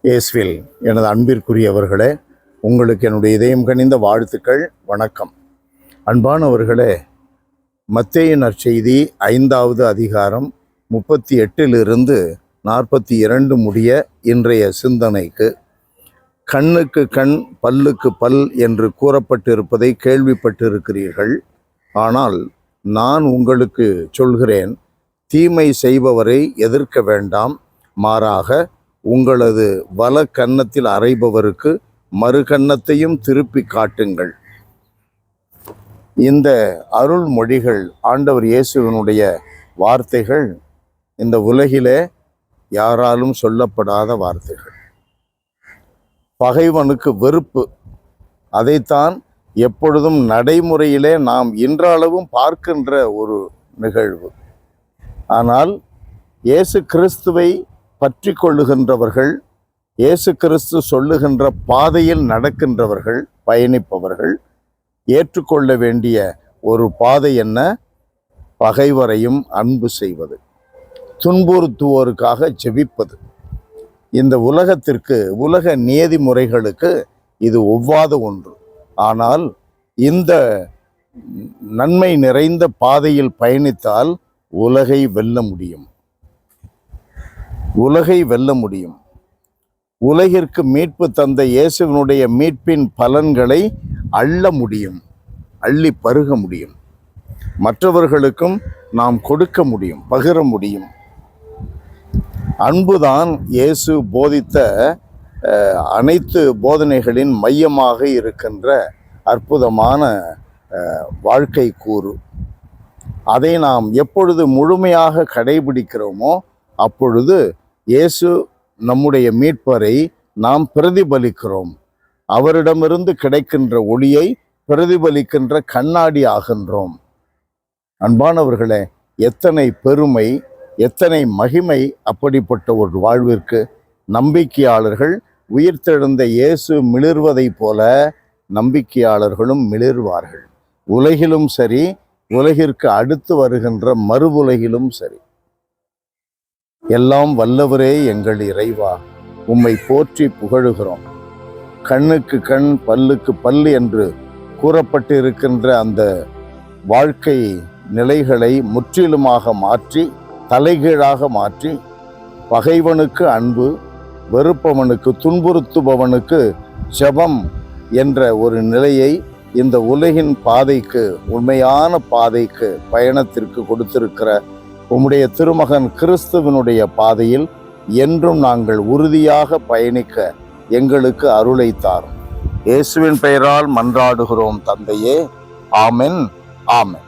இயேசுவில் எனது அன்பிற்குரியவர்களே, உங்களுக்கு என்னுடைய இதயம் கனிந்த வாழ்த்துக்கள், வணக்கம். அன்பானவர்களே, மத்தேயு நற்செய்தி 5வது அதிகாரம் 38 42 முடிய இன்றைய சிந்தனைக்கு, கண்ணுக்கு கண் பல்லுக்கு பல் என்று கூறப்பட்டிருப்பதை கேள்விப்பட்டிருக்கிறீர்கள். ஆனால் நான் உங்களுக்கு சொல்கிறேன், தீமை செய்பவரை எதிர்க்க வேண்டாம், மாறாக உங்களது வல கன்னத்தில் அறைபவருக்கு மறு கன்னத்தையும் திருப்பி காட்டுங்கள். இந்த அருள்மொழிகள், ஆண்டவர் இயேசுவினுடைய வார்த்தைகள் இந்த உலகிலே யாராலும் சொல்லப்படாத வார்த்தைகள். பகைவனுக்கு வெறுப்பு, அதைத்தான் எப்பொழுதும் நடைமுறையிலே நாம் இன்றளவும் பார்க்கின்ற ஒரு நிகழ்வு. ஆனால் இயேசு கிறிஸ்துவை பற்றி கொள்ளுகின்றவர்கள், இயேசு கிறிஸ்து சொல்லுகின்ற பாதையில் நடக்கின்றவர்கள், பயணிப்பவர்கள் ஏற்றுக்கொள்ள வேண்டிய ஒரு பாதை என்ன? பகைவரையும் அன்பு செய்வது, துன்புறுத்துவோருக்காக ஜெபிப்பது. இந்த உலகத்திற்கு, உலக நியதி முறைகளுக்கு இது ஒவ்வாத ஒன்று. ஆனால் இந்த நன்மை நிறைந்த பாதையில் பயணித்தால் உலகை வெல்ல முடியும். உலகை வெல்ல முடியும். உலகிற்கு மீட்பு தந்த இயேசுவினுடைய மீட்பின் பலன்களை அள்ள முடியும், அள்ளி பருக முடியும். மற்றவர்களுக்கும் நாம் கொடுக்க முடியும், பகிர முடியும். அன்புதான் இயேசு போதித்த அனைத்து போதனைகளின் மையமாக இருக்கின்ற அற்புதமான வாழ்க்கை கூறு. அதை நாம் எப்பொழுது முழுமையாக கடைபிடிக்கிறோமோ அப்பொழுது இயேசு நம்முடைய மீட்பரை நாம் பிரதிபலிக்கிறோம். அவரிடமிருந்து கிடைக்கின்ற ஒளியை பிரதிபலிக்கின்ற கண்ணாடி ஆகின்றோம். அன்பானவர்களே, எத்தனை பெருமை, எத்தனை மகிமை அப்படிப்பட்ட ஒரு வாழ்விற்கு! நம்பிக்கையாளர்கள் உயிர்த்தெழுந்த இயேசு மிளிர்வதை போல நம்பிக்கையாளர்களும் மிளிர்வார்கள். உலகிலும் சரி, உலகிற்கு அடுத்து வருகின்ற மறு உலகிலும் சரி. எல்லாம் வல்லவரே எங்கள் இறைவா, உம்மை போற்றி புகழுகிறோம். கண்ணுக்கு கண் பல்லுக்கு பல் என்று கூறப்பட்டிருக்கின்ற அந்த வாழ்க்கை நிலைகளை முற்றிலுமாக மாற்றி, தலைகீழாக மாற்றி, பகைவனுக்கு அன்பு, வெறுப்பவனுக்கு, துன்புறுத்துபவனுக்கு ஜெபம் என்ற ஒரு நிலையை இந்த உலகின் பாதைக்கு, உண்மையான பாதைக்கு, பயணத்திற்கு கொடுத்திருக்கிற உம்முடைய திருமகன் கிறிஸ்துவினுடைய பாதையில் என்றும் நாங்கள் உறுதியாக பயணிக்க எங்களுக்கு அருளை தாரும். இயேசுவின் பெயரால் மன்றாடுகிறோம் தந்தையே. ஆமென், ஆமென்.